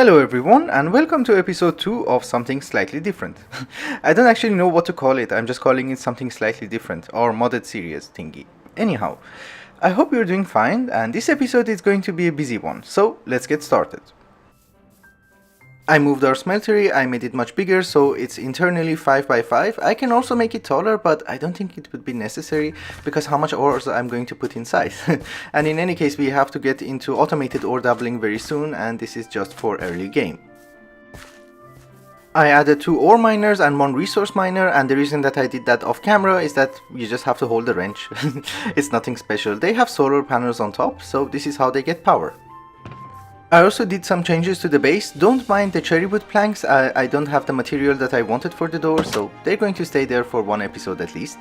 Hello everyone and welcome to episode 2 of something slightly different. I don't actually know what to call it, I'm just calling it something slightly different or modded series thingy. Anyhow, I hope you're doing fine and this episode is going to be a busy one, so let's get started. I moved our smeltery, I made it much bigger so it's internally 5x5. I can also make it taller but I don't think it would be necessary because how much ores I'm going to put inside. And in any case we have to get into automated ore doubling very soon and this is just for early game. I added 2 ore miners and 1 resource miner, and the reason that I did that off camera is that you just have to hold the wrench. It's nothing special. They have solar panels on top, so this is how they get power. I also did some changes to the base. Don't mind the cherry wood planks, I don't have the material that I wanted for the door, so they're going to stay there for one episode at least.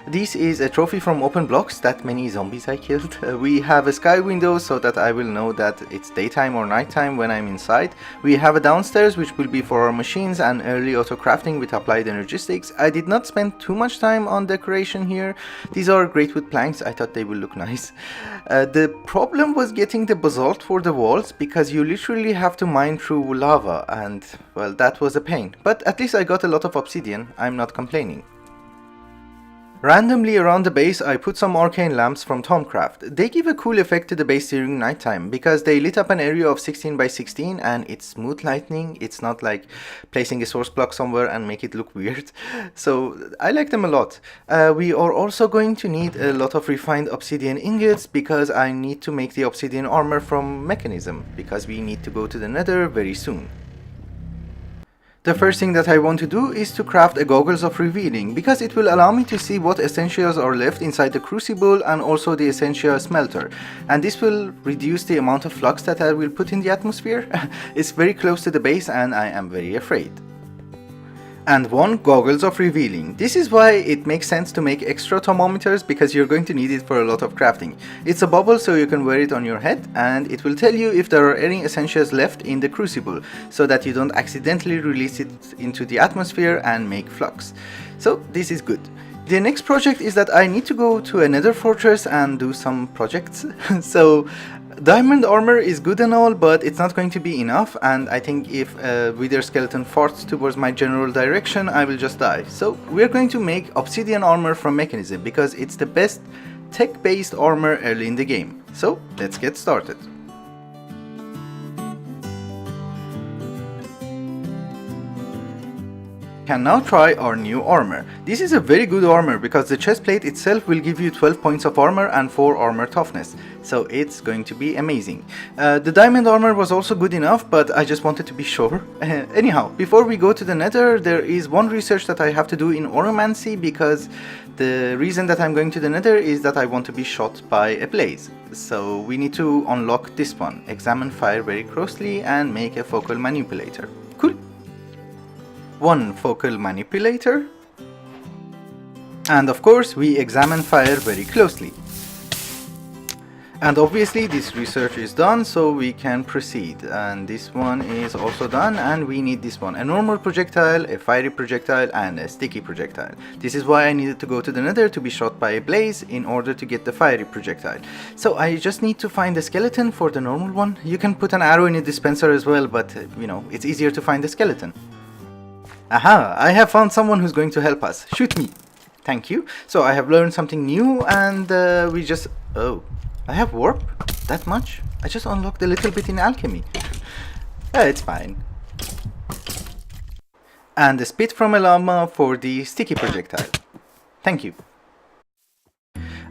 This is a trophy from open blocks, that many zombies I killed. We have a sky window so that I will know that it's daytime or nighttime when I'm inside. We have a downstairs which will be for our machines and early auto crafting with applied energistics. I did not spend too much time on decoration here. These are great wood planks, I thought they will look nice. The problem was getting the basalt for the walls because you literally have to mine through lava and, well, that was a pain. But at least I got a lot of obsidian, I'm not complaining. Randomly around the base I put some arcane lamps from Thaumcraft. They give a cool effect to the base during nighttime because they lit up an area of 16 by 16 and it's smooth lighting. It's not like placing a source block somewhere and make it look weird. So I like them a lot. We are also going to need a lot of refined obsidian ingots because I need to make the obsidian armor from Mekanism because we need to go to the Nether very soon. The first thing that I want to do is to craft a goggles of revealing because it will allow me to see what essentials are left inside the crucible and also the essential smelter, and this will reduce the amount of flux that I will put in the atmosphere. It's very close to the base and I am very afraid. And 1 goggles of revealing. This is why it makes sense to make extra thermometers because you're going to need it for a lot of crafting. It's a bubble so you can wear it on your head and it will tell you if there are any essentials left in the crucible so that you don't accidentally release it into the atmosphere and make flux. So this is good. The next project is that I need to go to another fortress and do some projects. So diamond armor is good and all, but it's not going to be enough, and I think if a wither skeleton farts towards my general direction, I will just die. So we're going to make obsidian armor from Mekanism because it's the best tech-based armor early in the game. So let's get started. Can now try our new armor. This is a very good armor because the chest plate itself will give you 12 points of armor and 4 armor toughness, so it's going to be amazing. The diamond armor was also good enough, but I just wanted to be sure. Anyhow, before we go to the nether, there is one research that I have to do in oromancy because the reason that I'm going to the nether is that I want to be shot by a blaze. So we need to unlock this one, examine fire very closely and make a focal manipulator. Cool. 1 focal manipulator, and of course we examine fire very closely. And obviously this research is done so we can proceed, and this one is also done, and we need this one, a normal projectile, a fiery projectile and a sticky projectile. This is why I needed to go to the nether to be shot by a blaze in order to get the fiery projectile. So I just need to find a skeleton for the normal one. You can put an arrow in a dispenser as well, but you know, it's easier to find a skeleton. Aha, I have found someone who's going to help us. Shoot me. Thank you. So I have learned something new and we just... Oh, I have warp? That much? I just unlocked a little bit in alchemy. It's fine. And a spit from a llama for the sticky projectile. Thank you.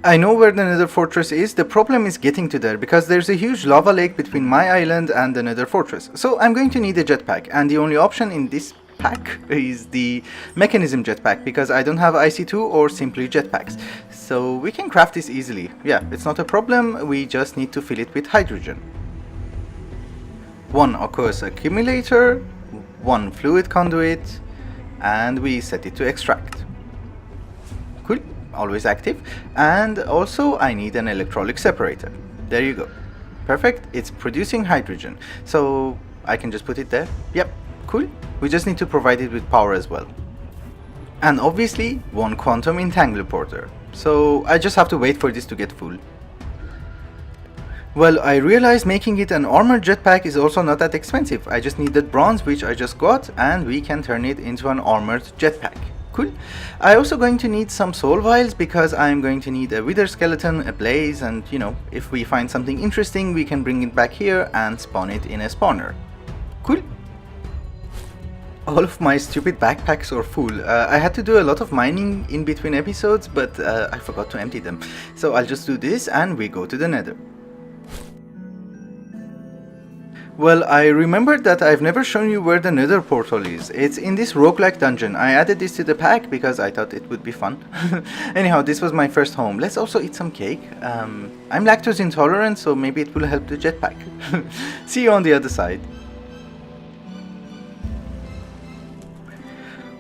I know where the nether fortress is. The problem is getting to there because there's a huge lava lake between my island and the nether fortress. So I'm going to need a jetpack, and the only option in this pack is the Mekanism jetpack because I don't have IC2 or simply jetpacks. So we can craft this easily. Yeah, it's not a problem, we just need to fill it with hydrogen. 1 aqueous accumulator, 1 fluid conduit, and we set it to extract. Cool, always active. And also I need an electrolytic separator. There you go. Perfect, it's producing hydrogen. So I can just put it there. Yep. Cool. We just need to provide it with power as well. And obviously 1 quantum entangler porter. So I just have to wait for this to get full. Well, I realized making it an armored jetpack is also not that expensive. I just needed bronze, which I just got, and we can turn it into an armored jetpack. Cool. I also going to need some soul vials because I'm going to need a wither skeleton, a blaze, and you know, if we find something interesting, we can bring it back here and spawn it in a spawner. Cool. All of my stupid backpacks are full. I had to do a lot of mining in between episodes, but I forgot to empty them. So I'll just do this and we go to the nether. Well, I remembered that I've never shown you where the nether portal is. It's in this roguelike dungeon. I added this to the pack because I thought it would be fun. Anyhow, this was my first home. Let's also eat some cake. I'm lactose intolerant, so maybe it will help the jetpack. See you on the other side.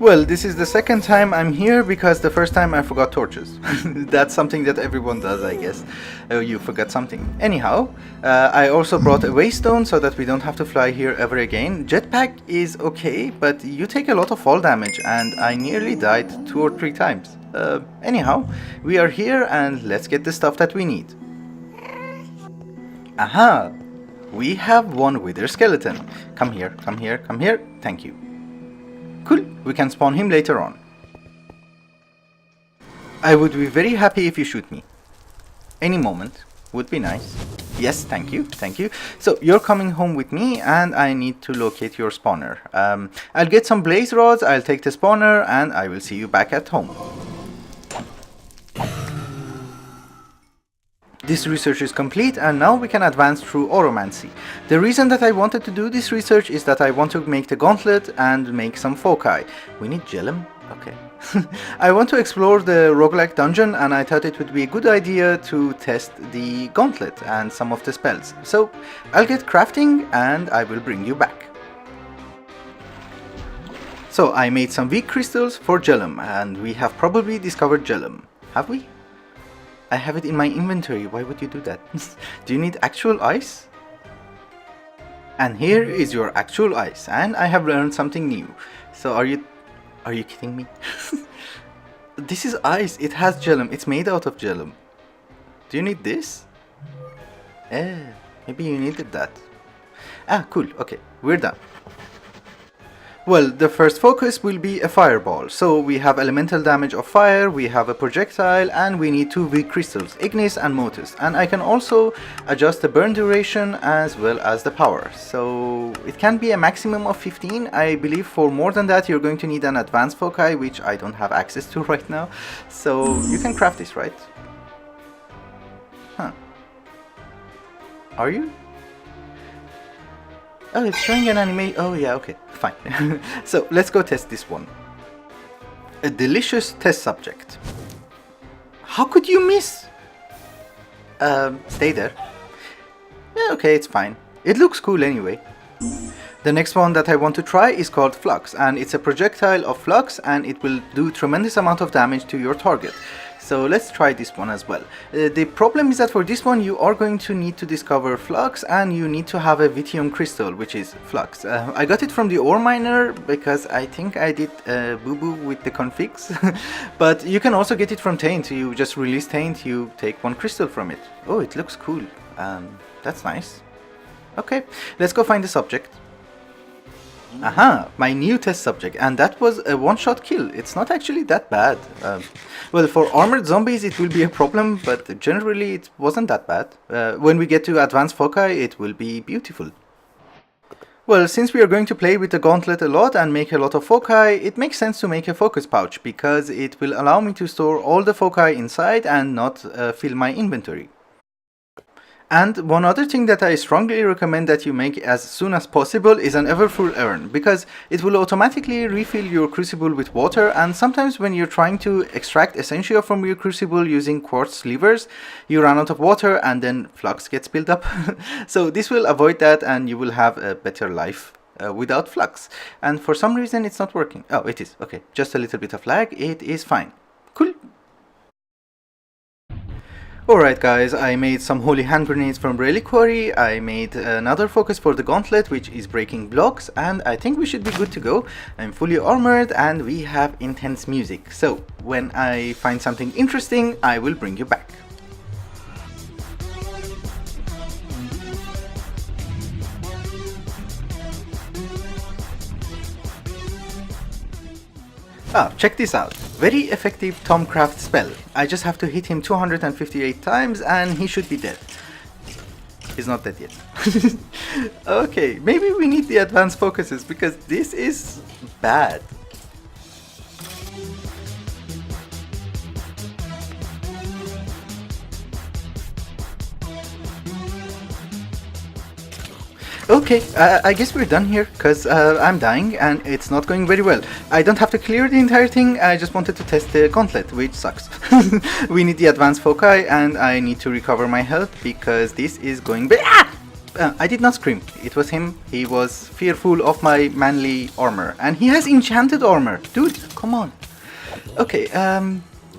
Well, this is the second time I'm here because the first time I forgot torches. That's something that everyone does, I guess. Oh, you forgot something. Anyhow, I also brought a Waystone so that we don't have to fly here ever again. Jetpack is okay, but you take a lot of fall damage and I nearly died 2 or 3 times. Anyhow, we are here and let's get the stuff that we need. Aha! We have one wither skeleton. Come here, come here, come here. Thank you. Cool, we can spawn him later on. I would be very happy if you shoot me. Any moment would be nice. Yes, thank you, thank you. So you're coming home with me and I need to locate your spawner. I'll get some blaze rods, I'll take the spawner and I will see you back at home. This research is complete and now we can advance through oromancy. The reason that I wanted to do this research is that I want to make the Gauntlet and make some Foci. We need Jhelum? Okay. I want to explore the roguelike dungeon and I thought it would be a good idea to test the Gauntlet and some of the spells. So I'll get crafting and I will bring you back. So I made some weak crystals for Jhelum and we have probably discovered Jhelum. Have we? I have it in my inventory, why would you do that? Do you need actual ice? And here is your actual ice, and I have learned something new. So are you kidding me? This is ice, it has Jhelum, it's made out of Jhelum. Do you need this? Maybe you needed that. Ah, cool, okay, we're done. Well, the first focus will be a fireball. So we have elemental damage of fire, we have a projectile, and we need 2 weak crystals, Ignis and Motus. And I can also adjust the burn duration as well as the power. So it can be a maximum of 15. I believe for more than that you're going to need an advanced foci, which I don't have access to right now. So you can craft this, right? Huh. Are you? Oh, it's showing an anime. Oh yeah, okay, fine. So let's go test this one. A delicious test subject. How could you miss? Stay there. Yeah, okay, it's fine. It looks cool anyway. The next one that I want to try is called Flux, and it's a projectile of flux and it will do tremendous amount of damage to your target. So let's try this one as well. The problem is that for this one you are going to need to discover Flux and you need to have a Vitium crystal, which is Flux. I got it from the ore miner because I think I did boo-boo with the configs. But you can also get it from Taint. You just release Taint, you take 1 crystal from it. Oh, it looks cool. That's nice. Okay, let's go find the subject. Aha, my new test subject, and that was a 1-shot kill. It's not actually that bad. Well, for armored zombies it will be a problem, but generally it wasn't that bad. When we get to advanced foci it will be beautiful. Well, since we are going to play with the Gauntlet a lot and make a lot of foci, it makes sense to make a focus pouch, because it will allow me to store all the foci inside and not fill my inventory. And one other thing that I strongly recommend that you make as soon as possible is an Everfull urn, because it will automatically refill your crucible with water, and sometimes when you're trying to extract essentia from your crucible using quartz levers, you run out of water and then flux gets built up. So this will avoid that and you will have a better life without flux. And for some reason it's not working. Oh, it is. Okay, just a little bit of lag. It is fine. Cool. Alright guys, I made some holy hand grenades from Reliquary, I made another focus for the Gauntlet, which is breaking blocks, and I think we should be good to go. I'm fully armored and we have intense music, so when I find something interesting, I will bring you back. Ah, check this out. Very effective Thaumcraft spell. I just have to hit him 258 times and he should be dead. He's not dead yet. Okay, maybe we need the advanced focuses because this is bad. Okay, I guess we're done here, because I'm dying and it's not going very well. I don't have to clear the entire thing, I just wanted to test the Gauntlet, which sucks. We need the advanced foci and I need to recover my health, because this is going I did not scream, it was him. He was fearful of my manly armor, and he has enchanted armor. Dude, come on. Okay,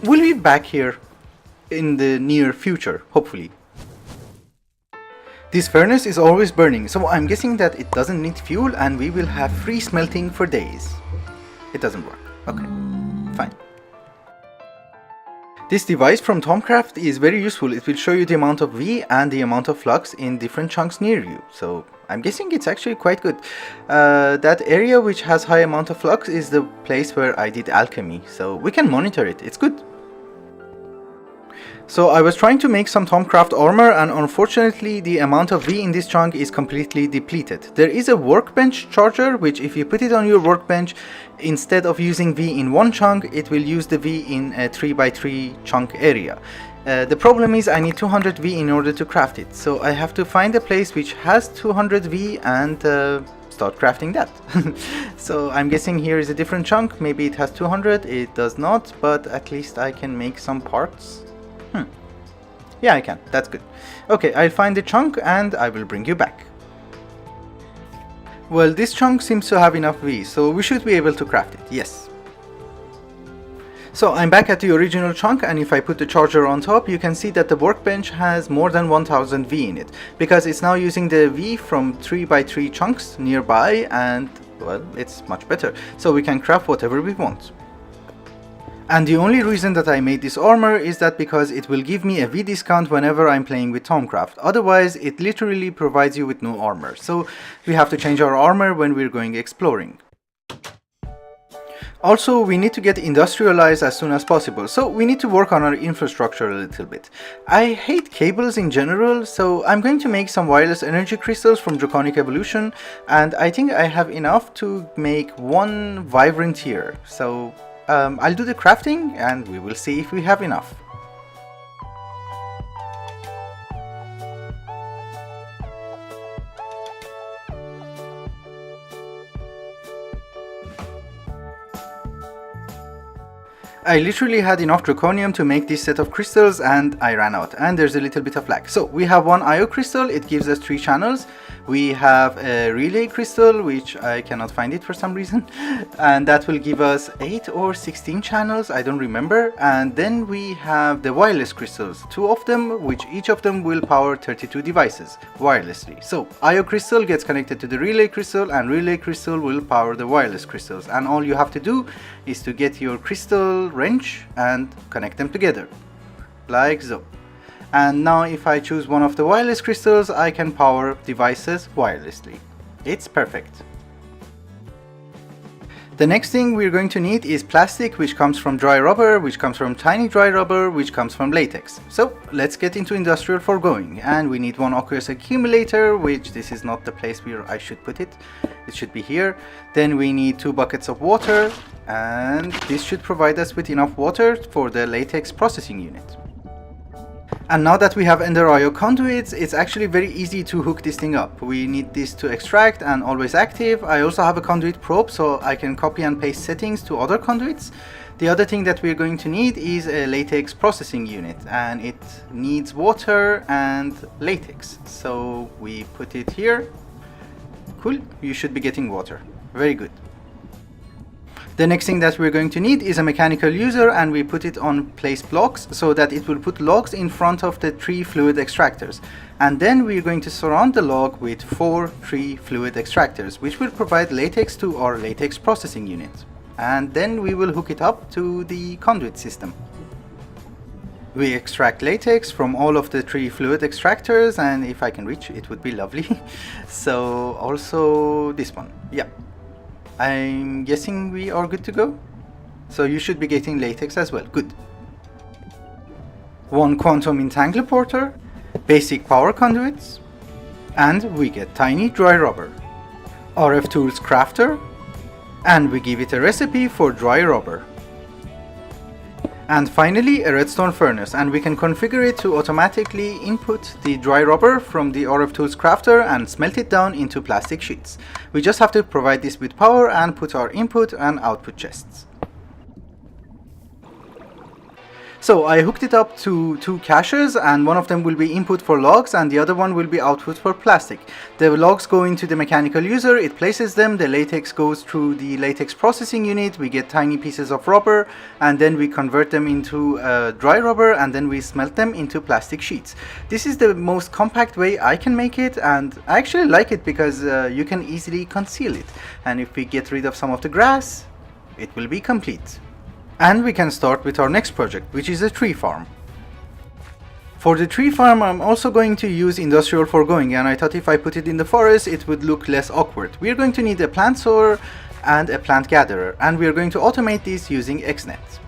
we'll be back here in the near future, hopefully. This furnace is always burning, so I'm guessing that it doesn't need fuel and we will have free smelting for days. It doesn't work. Okay, fine. This device from Thaumcraft is very useful. It will show you the amount of V and the amount of flux in different chunks near you. So I'm guessing it's actually quite good. That area which has high amount of flux is the place where I did alchemy, so we can monitor it. It's good. So I was trying to make some Thaumcraft armor, and unfortunately the amount of V in this chunk is completely depleted. There is a Workbench Charger, which if you put it on your workbench, instead of using V in one chunk, it will use the V in a 3x3 chunk area. The problem is I need 200 V in order to craft it, so I have to find a place which has 200 V and start crafting that. So I'm guessing here is a different chunk. Maybe it has 200, it does not, but at least I can make some parts. Yeah, I can. That's good. Okay, I'll find the chunk and I will bring you back. Well, this chunk seems to have enough V, so we should be able to craft it. Yes. So I'm back at the original chunk, and if I put the charger on top, you can see that the workbench has more than 1000 V in it, because it's now using the V from 3x3 chunks nearby, and well, it's much better. So we can craft whatever we want. And the only reason that I made this armor is that because it will give me a V discount whenever I'm playing with Thaumcraft. Otherwise, it literally provides you with no armor. So we have to change our armor when we're going exploring. Also, we need to get industrialized as soon as possible, so we need to work on our infrastructure a little bit. I hate cables in general, so I'm going to make some wireless energy crystals from Draconic Evolution, and I think I have enough to make one vibrant tier. So I'll do the crafting and we will see if we have enough. I literally had enough draconium to make this set of crystals and I ran out, and there's a little bit of lag. So we have one IO crystal, it gives us 3 channels. We have a relay crystal, which I cannot find it for some reason, and that will give us 8 or 16 channels, I don't remember. And then we have the wireless crystals, 2 of them, which each of them will power 32 devices wirelessly. So IO crystal gets connected to the relay crystal, and relay crystal will power the wireless crystals, and all you have to do is to get your crystal wrench and connect them together, like so. And now if I choose one of the wireless crystals, I can power devices wirelessly. It's perfect. The next thing we're going to need is plastic, which comes from dry rubber, which comes from tiny dry rubber, which comes from latex. So let's get into industrial foregoing, and we need one aqueous accumulator, which this is not the place where I should put it. It should be here. Then we need 2 buckets of water, and this should provide us with enough water for the latex processing unit. And now that we have Enderio conduits, it's actually very easy to hook this thing up. We need this to extract and always active. I also have a conduit probe, so I can copy and paste settings to other conduits. The other thing that we're going to need is a latex processing unit, and it needs water and latex. So we put it here. Cool, you should be getting water. Very good. The next thing that we're going to need is a mechanical user, and we put it on place blocks so that it will put logs in front of the 3 fluid extractors. And then we're going to surround the log with 4 3 fluid extractors, which will provide latex to our latex processing unit. And then we will hook it up to the conduit system. We extract latex from all of the 3 fluid extractors, and if I can reach it would be lovely. So also this one, yeah. I'm guessing we are good to go. So you should be getting latex as well. Good. 1 quantum entangler, basic power conduits, and we get tiny dry rubber. Rftools crafter, and we give it a recipe for dry rubber. And finally a redstone furnace, and we can configure it to automatically input the dry rubber from the Rftools crafter and smelt it down into plastic sheets. We just have to provide this with power and put our input and output chests. So I hooked it up to 2 caches, and one of them will be input for logs and the other one will be output for plastic. The logs go into the mechanical user, it places them, the latex goes through the latex processing unit, we get tiny pieces of rubber, and then we convert them into dry rubber, and then we smelt them into plastic sheets. This is the most compact way I can make it, and I actually like it because you can easily conceal it. And if we get rid of some of the grass, it will be complete. And we can start with our next project, which is a tree farm. For the tree farm, I'm also going to use industrial foregoing, and I thought if I put it in the forest, it would look less awkward. We are going to need a plant sower and a plant gatherer, and we are going to automate this using Xnet.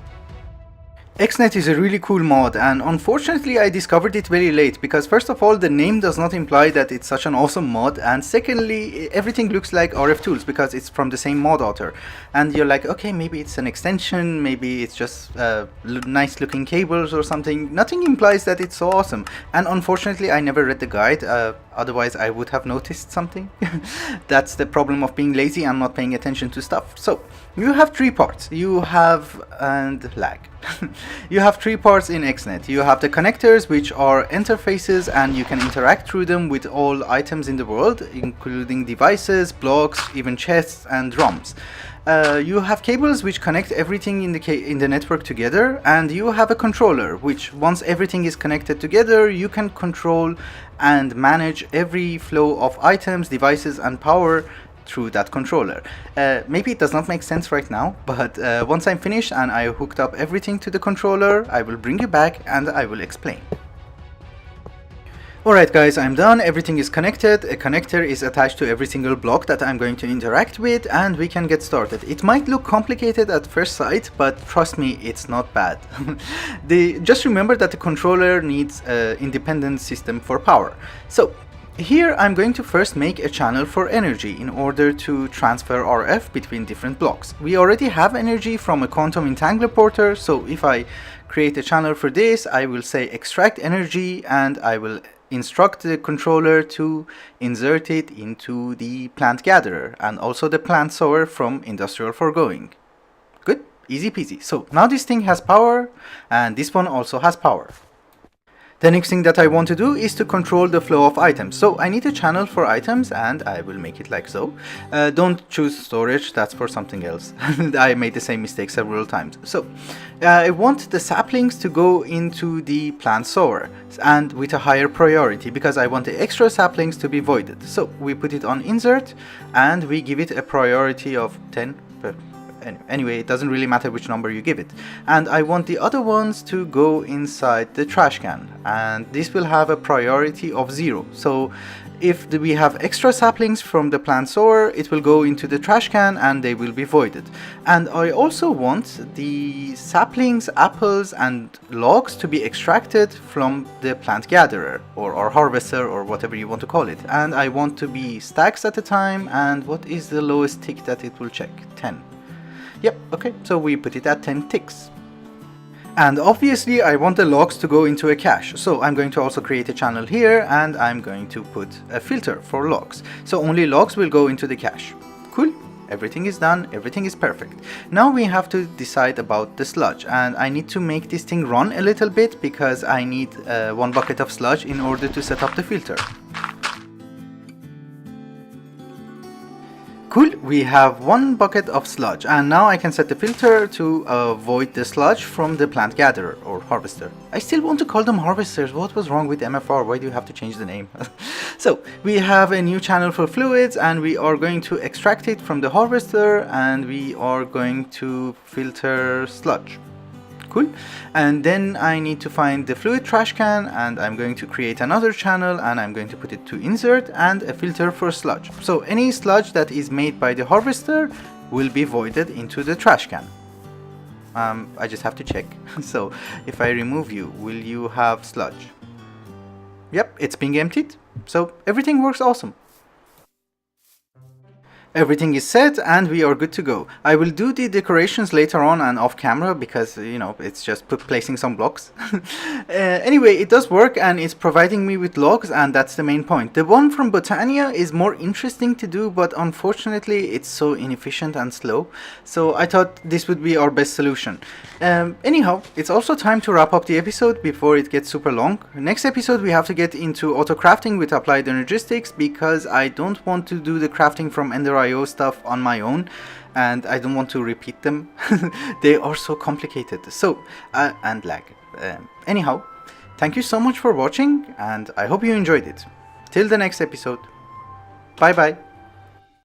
Xnet is a really cool mod, and unfortunately I discovered it very late because first of all the name does not imply that it's such an awesome mod, and secondly everything looks like Rftools because it's from the same mod author, and you're like, okay, maybe it's an extension, maybe it's just nice looking cables or something. Nothing implies that it's so awesome, and unfortunately I never read the guide, otherwise I would have noticed something. That's the problem of being lazy and not paying attention to stuff. So you have 3 parts. You have you have 3 parts in Xnet. You have the connectors, which are interfaces, and you can interact through them with all items in the world, including devices, blocks, even chests and drums. You have cables which connect everything in the network together, and you have a controller which, once everything is connected together, you can control and manage every flow of items, devices and power through that controller. Maybe it does not make sense right now, but once I'm finished and I hooked up everything to the controller, I will bring you back and I will explain. Alright guys, I'm done, everything is connected, a connector is attached to every single block that I'm going to interact with, and we can get started. It might look complicated at first sight, but trust me, it's not bad. Just remember that the controller needs an independent system for power. So here I'm going to first make a channel for energy in order to transfer RF between different blocks. We already have energy from a quantum entangler porter, so if I create a channel for this, I will say extract energy, and I will instruct the controller to insert it into the plant gatherer and also the plant sower from industrial foregoing. Good, easy peasy. So now this thing has power, and this one also has power. The next thing that I want to do is to control the flow of items. So I need a channel for items, and I will make it like so. Don't choose storage, that's for something else. I made the same mistake several times. So I want the saplings to go into the plant sower, and with a higher priority, because I want the extra saplings to be voided. So we put it on insert, and we give it a priority of 10. Anyway, it doesn't really matter which number you give it. And I want the other ones to go inside the trash can, and this will have a priority of 0. So if we have extra saplings from the plant sower, it will go into the trash can and they will be voided. And I also want the saplings, apples and logs to be extracted from the plant gatherer or harvester or whatever you want to call it. And I want to be stacks at a time. And what is the lowest tick that it will check? 10. Yep, okay, so we put it at 10 ticks. And obviously I want the logs to go into a cache, so I'm going to also create a channel here, and I'm going to put a filter for logs. So only logs will go into the cache. Cool, everything is done, everything is perfect. Now we have to decide about the sludge, and I need to make this thing run a little bit because I need 1 bucket of sludge in order to set up the filter. Cool, we have 1 bucket of sludge, and now I can set the filter to avoid the sludge from the plant gatherer or harvester. I still want to call them harvesters. What was wrong with MFR? Why do you have to change the name? So we have a new channel for fluids, and we are going to extract it from the harvester, and we are going to filter sludge. Cool. And then I need to find the fluid trash can, and I'm going to create another channel, and I'm going to put it to insert and a filter for sludge. So any sludge that is made by the harvester will be voided into the trash can. I just have to check. So if I remove you, will you have sludge? Yep, it's being emptied. So everything works awesome. Everything is set and we are good to go. I will do the decorations later on and off camera because, you know, it's just placing some blocks. Anyway, it does work and it's providing me with logs, and that's the main point. The one from Botania is more interesting to do, but unfortunately it's so inefficient and slow. So I thought this would be our best solution. Anyhow, it's also time to wrap up the episode before it gets super long. Next episode we have to get into auto crafting with applied energistics because I don't want to do the crafting from Enderio stuff on my own, and I don't want to repeat them. They are so complicated. So and lag. Anyhow, thank you so much for watching, and I hope you enjoyed it. Till the next episode. Bye bye.